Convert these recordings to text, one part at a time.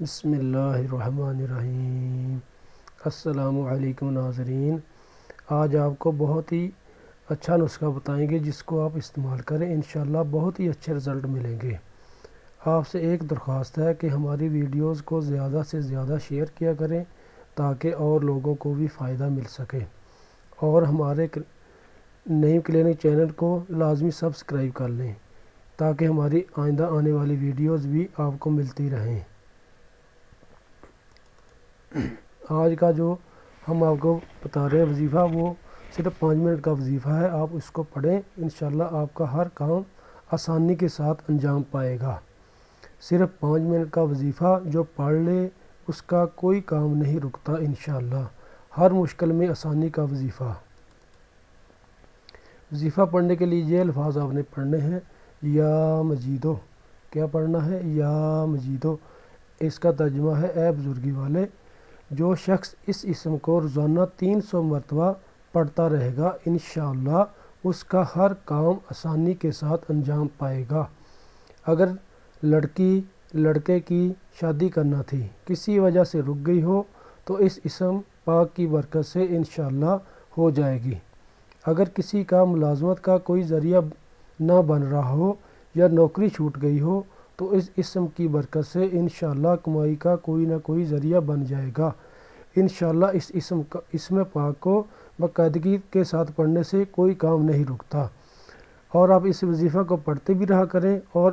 بسم اللہ الرحمن الرحیم۔ السلام علیکم ناظرین، آج آپ کو بہت ہی اچھا نسخہ بتائیں گے جس کو آپ استعمال کریں، انشاءاللہ بہت ہی اچھے رزلٹ ملیں گے۔ آپ سے ایک درخواست ہے کہ ہماری ویڈیوز کو زیادہ سے زیادہ شیئر کیا کریں تاکہ اور لوگوں کو بھی فائدہ مل سکے، اور ہمارے نعیم کلینک چینل کو لازمی سبسکرائب کر لیں تاکہ ہماری آئندہ آنے والی ویڈیوز بھی آپ کو ملتی رہیں۔ آج کا جو ہم آپ کو بتا رہے ہیں وظیفہ، وہ صرف 5 منٹ کا وظیفہ ہے۔ آپ اس کو پڑھیں، انشاءاللہ آپ کا ہر کام آسانی کے ساتھ انجام پائے گا۔ صرف 5 منٹ کا وظیفہ جو پڑھ لے اس کا کوئی کام نہیں رکتا، انشاءاللہ ہر مشکل میں آسانی کا وظیفہ۔ وظیفہ پڑھنے کے لیے یہ الفاظ آپ نے پڑھنے ہیں: یا مجیدو۔ کیا پڑھنا ہے؟ یا مجیدو۔ اس کا ترجمہ ہے: اے بزرگی والے، جو شخص اس اسم کو روزانہ 300 مرتبہ پڑھتا رہے گا، انشاءاللہ اس کا ہر کام آسانی کے ساتھ انجام پائے گا۔ اگر لڑکے کی شادی کرنا تھی، کسی وجہ سے رک گئی ہو تو اس اسم پاک کی برکت سے انشاءاللہ ہو جائے گی۔ اگر کسی کا ملازمت کا کوئی ذریعہ نہ بن رہا ہو یا نوکری چھوٹ گئی ہو تو اس اسم کی برکت سے انشاءاللہ کمائی کا کوئی نہ کوئی ذریعہ بن جائے گا۔ انشاءاللہ اس اسم پاک کو باقاعدگی کے ساتھ پڑھنے سے کوئی کام نہیں رکتا، اور آپ اس وظیفہ کو پڑھتے بھی رہا کریں اور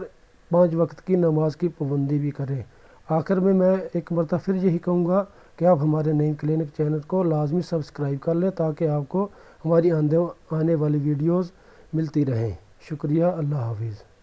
5 وقت کی نماز کی پابندی بھی کریں۔ آخر میں ایک مرتبہ پھر یہی کہوں گا کہ آپ ہمارے نعیم کلینک چینل کو لازمی سبسکرائب کر لیں تاکہ آپ کو ہماری آنے والی ویڈیوز ملتی رہیں۔ شکریہ، اللہ حافظ۔